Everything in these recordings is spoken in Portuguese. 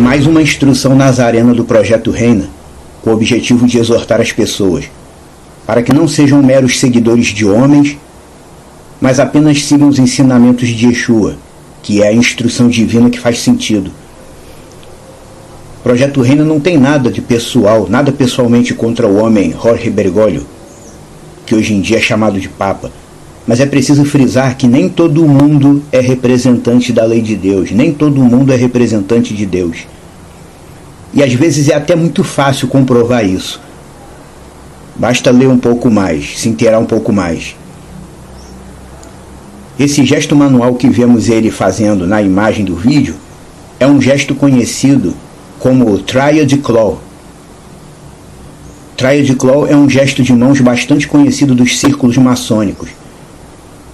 mais uma instrução nazarena do Projeto Reina, com o objetivo de exortar as pessoas, para que não sejam meros seguidores de homens, mas apenas sigam os ensinamentos de Yeshua, que é a instrução divina que faz sentido. O Projeto Reina não tem nada de pessoal, nada pessoalmente contra o homem Jorge Bergoglio, que hoje em dia é chamado de Papa, mas é preciso frisar que nem todo mundo é representante da lei de Deus, nem todo mundo é representante de Deus. E às vezes é até muito fácil comprovar isso. Basta ler um pouco mais, se inteirar um pouco mais. Esse gesto manual que vemos ele fazendo na imagem do vídeo é um gesto conhecido como Triad Claw. Triad Claw é um gesto de mãos bastante conhecido dos círculos maçônicos.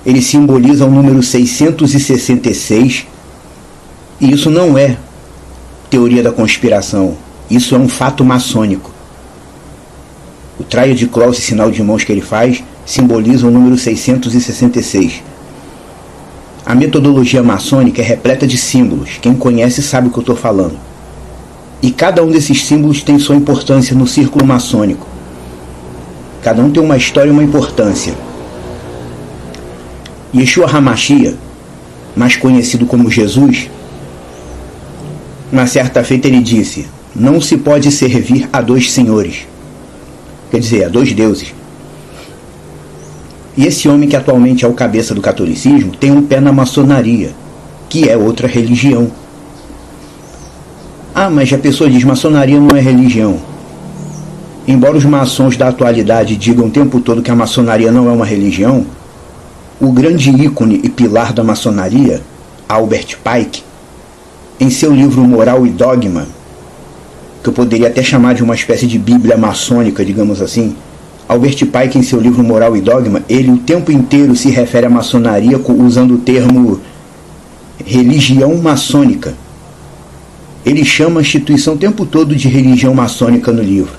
Ele simboliza o número 666, e isso não é teoria da conspiração, isso é um fato maçônico. O Triad Claw, esse sinal de mãos que ele faz, simboliza o número 666. A metodologia maçônica é repleta de símbolos, quem conhece sabe o que eu estou falando. E cada um desses símbolos tem sua importância no círculo maçônico. Cada um tem uma história e uma importância. Yeshua HaMashiach, mais conhecido como Jesus, uma certa feita ele disse: não se pode servir a dois senhores, quer dizer, a dois deuses. E esse homem que atualmente é o cabeça do catolicismo tem um pé na maçonaria, que é outra religião. Ah, mas a pessoa diz, maçonaria não é religião. Embora os maçons da atualidade digam o tempo todo que a maçonaria não é uma religião, o grande ícone e pilar da maçonaria, Albert Pike, em seu livro Moral e Dogma, que eu poderia até chamar de uma espécie de bíblia maçônica, digamos assim, Albert Pike, em seu livro Moral e Dogma, ele o tempo inteiro se refere à maçonaria usando o termo religião maçônica. Ele chama a instituição o tempo todo de religião maçônica no livro.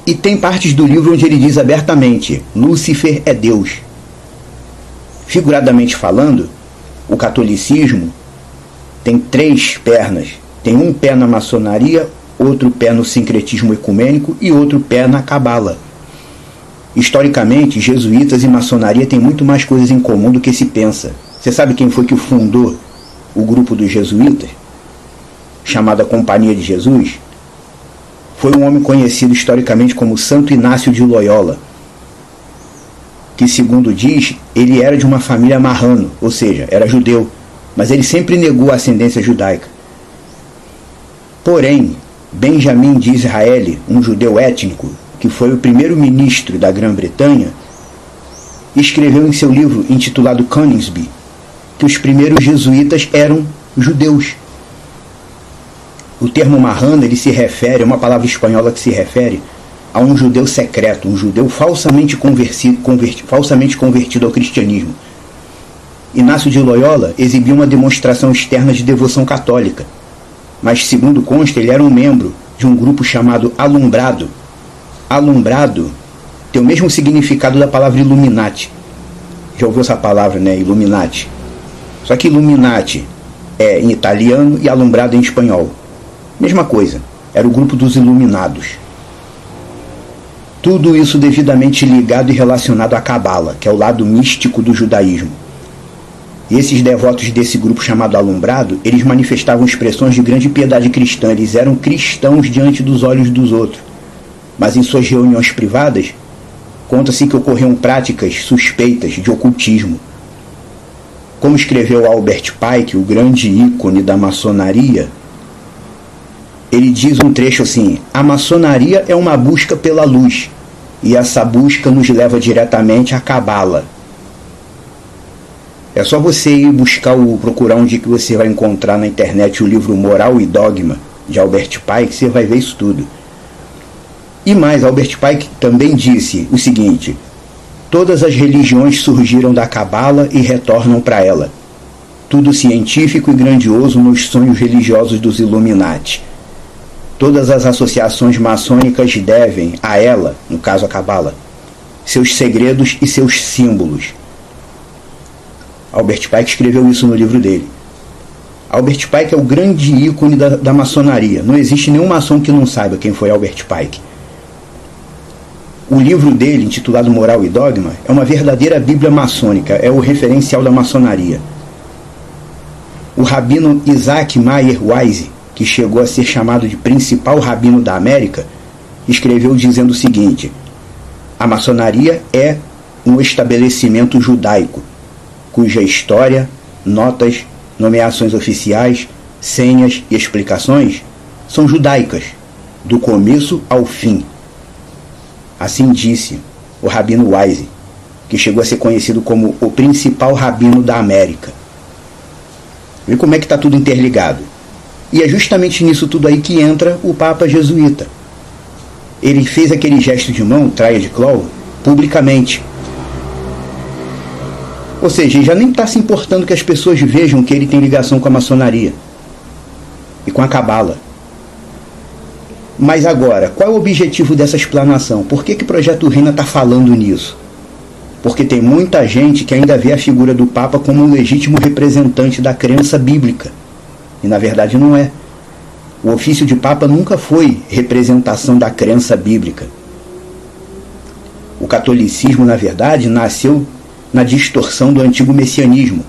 E tem partes do livro onde ele diz abertamente: Lúcifer é Deus. Figuradamente falando, o catolicismo tem 3 pernas. Tem um pé na maçonaria, outro pé no sincretismo ecumênico e outro pé na cabala. Historicamente, jesuítas e maçonaria têm muito mais coisas em comum do que se pensa. Você sabe quem foi que fundou o grupo dos jesuítas, chamada Companhia de Jesus? Foi um homem conhecido historicamente como Santo Inácio de Loyola, que, segundo diz, ele era de uma família marrano, ou seja, era judeu, mas ele sempre negou a ascendência judaica. Porém, Benjamin de Israel, um judeu étnico, que foi o primeiro ministro da Grã-Bretanha, escreveu em seu livro intitulado Coningsby que os primeiros jesuítas eram judeus. O termo marrano, ele se refere, é uma palavra espanhola que se refere a um judeu secreto, um judeu falsamente convertido ao cristianismo. Inácio de Loyola exibia uma demonstração externa de devoção católica, mas, segundo consta, ele era um membro de um grupo chamado Alumbrado. Alumbrado tem o mesmo significado da palavra Illuminati. Já ouviu essa palavra, né? Illuminati. Só que Illuminati é em italiano e Alumbrado em espanhol. Mesma coisa, era o grupo dos Iluminados. Tudo isso devidamente ligado e relacionado à Cabala, que é o lado místico do judaísmo. E esses devotos desse grupo chamado Alumbrado, eles manifestavam expressões de grande piedade cristã, eles eram cristãos diante dos olhos dos outros. Mas em suas reuniões privadas, conta-se que ocorriam práticas suspeitas de ocultismo. Como escreveu Albert Pike, o grande ícone da maçonaria, ele diz um trecho assim: a maçonaria é uma busca pela luz, e essa busca nos leva diretamente à Cabala. É só você ir procurar onde que você vai encontrar na internet o livro Moral e Dogma, de Albert Pike, você vai ver isso tudo. E mais, Albert Pike também disse o seguinte: todas as religiões surgiram da Cabala e retornam para ela. Tudo científico e grandioso nos sonhos religiosos dos Illuminati. Todas as associações maçônicas devem a ela, no caso a Cabala, seus segredos e seus símbolos. Albert Pike escreveu isso no livro dele. Albert Pike é o grande ícone da maçonaria. Não existe nenhum maçom que não saiba quem foi Albert Pike. O livro dele, intitulado Moral e Dogma, é uma verdadeira bíblia maçônica, é o referencial da maçonaria. O rabino Isaac Mayer Wise, que chegou a ser chamado de principal rabino da América, escreveu dizendo o seguinte: a maçonaria é um estabelecimento judaico, cuja história, notas, nomeações oficiais, senhas e explicações são judaicas, do começo ao fim. Assim disse o rabino Wise, que chegou a ser conhecido como o principal rabino da América. Vê como é que está tudo interligado. E é justamente nisso tudo aí que entra o Papa jesuíta. Ele fez aquele gesto de mão, traia de claw, publicamente. Ou seja, ele já nem está se importando que as pessoas vejam que ele tem ligação com a maçonaria e com a cabala. Mas agora, qual é o objetivo dessa explanação? Por que o Projeto Reina está falando nisso? Porque tem muita gente que ainda vê a figura do Papa como um legítimo representante da crença bíblica. E na verdade não é. O ofício de Papa nunca foi representação da crença bíblica. O catolicismo, na verdade, nasceu na distorção do antigo messianismo,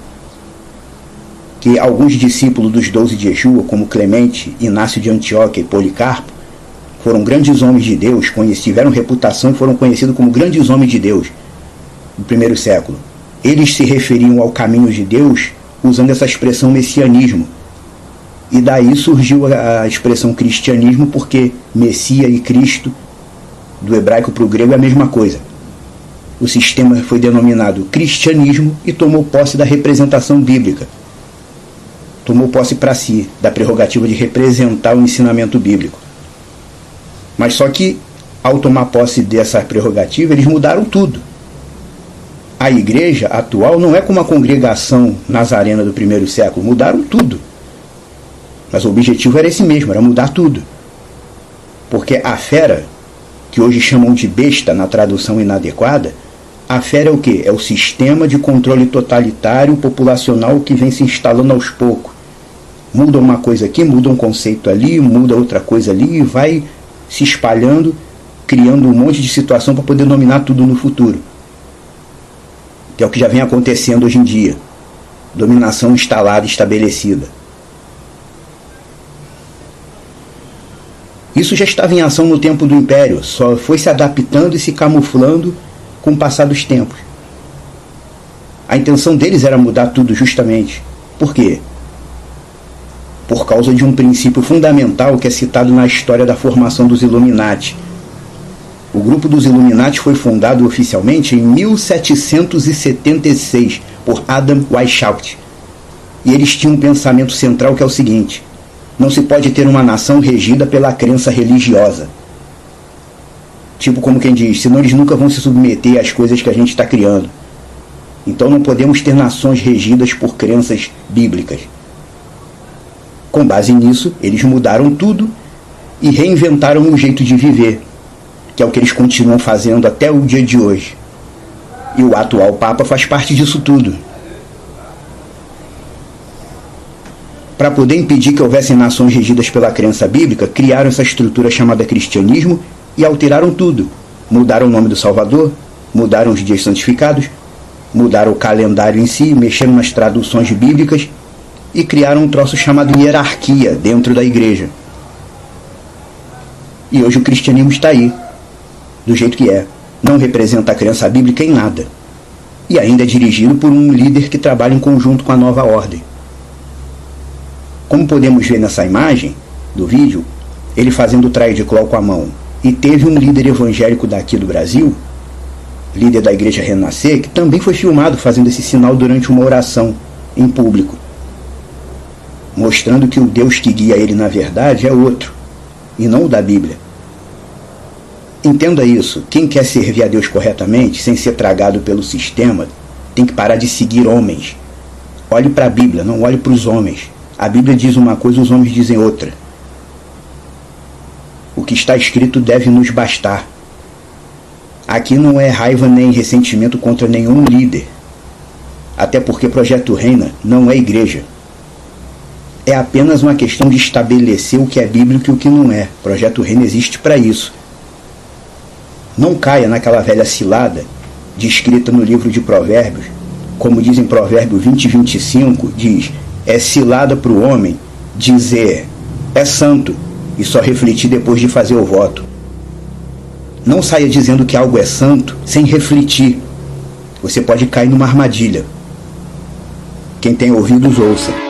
que alguns discípulos dos 12 de Yeshua, como Clemente, Inácio de Antioquia e Policarpo, foram grandes homens de Deus, tiveram reputação e foram conhecidos como grandes homens de Deus no primeiro século. Eles se referiam ao caminho de Deus usando essa expressão messianismo. E daí surgiu a expressão cristianismo, porque Messias e Cristo, do hebraico para o grego, é a mesma coisa. O sistema foi denominado cristianismo e tomou posse da representação bíblica. Tomou posse para si da prerrogativa de representar o ensinamento bíblico. Mas só que, ao tomar posse dessa prerrogativa, eles mudaram tudo. A igreja atual não é como a congregação nazarena do primeiro século, mudaram tudo. Mas o objetivo era esse mesmo, era mudar tudo. Porque a fera, que hoje chamam de besta na tradução inadequada, a fera é o quê? É o sistema de controle totalitário populacional que vem se instalando aos poucos. Muda uma coisa aqui, muda um conceito ali, muda outra coisa ali e vai se espalhando, criando um monte de situação para poder dominar tudo no futuro. Que é o que já vem acontecendo hoje em dia. Dominação instalada, estabelecida. Isso já estava em ação no tempo do Império, só foi se adaptando e se camuflando com o passar dos tempos. A intenção deles era mudar tudo justamente. Por quê? Por causa de um princípio fundamental que é citado na história da formação dos Illuminati. O grupo dos Illuminati foi fundado oficialmente em 1776 por Adam Weishaupt. E eles tinham um pensamento central que é o seguinte: não se pode ter uma nação regida pela crença religiosa. Tipo como quem diz, senão eles nunca vão se submeter às coisas que a gente está criando. Então não podemos ter nações regidas por crenças bíblicas. Com base nisso, eles mudaram tudo e reinventaram um jeito de viver, que é o que eles continuam fazendo até o dia de hoje. E o atual Papa faz parte disso tudo. Para poder impedir que houvessem nações regidas pela crença bíblica, criaram essa estrutura chamada cristianismo e alteraram tudo. Mudaram o nome do Salvador, mudaram os dias santificados, mudaram o calendário em si, mexeram nas traduções bíblicas e criaram um troço chamado hierarquia dentro da igreja. E hoje o cristianismo está aí, do jeito que é. Não representa a crença bíblica em nada. E ainda é dirigido por um líder que trabalha em conjunto com a nova ordem. Como podemos ver nessa imagem do vídeo, ele fazendo o traje de claw com a mão. E teve um líder evangélico daqui do Brasil, líder da Igreja Renascer, que também foi filmado fazendo esse sinal durante uma oração em público, mostrando que o Deus que guia ele na verdade é outro, e não o da Bíblia. Entenda isso: quem quer servir a Deus corretamente, sem ser tragado pelo sistema, tem que parar de seguir homens. Olhe para a Bíblia, não olhe para os homens. A Bíblia diz uma coisa, os homens dizem outra. O que está escrito deve nos bastar. Aqui não é raiva nem ressentimento contra nenhum líder. Até porque Projeto Reina não é igreja. é apenas uma questão de estabelecer o que é bíblico e o que não é. O Projeto Reino existe para isso. Não caia naquela velha cilada descrita no livro de Provérbios, como diz em Provérbio 20:25, diz: é cilada para o homem dizer é santo e só refletir depois de fazer o voto. Não saia dizendo que algo é santo sem refletir. Você pode cair numa armadilha. Quem tem ouvidos, ouça.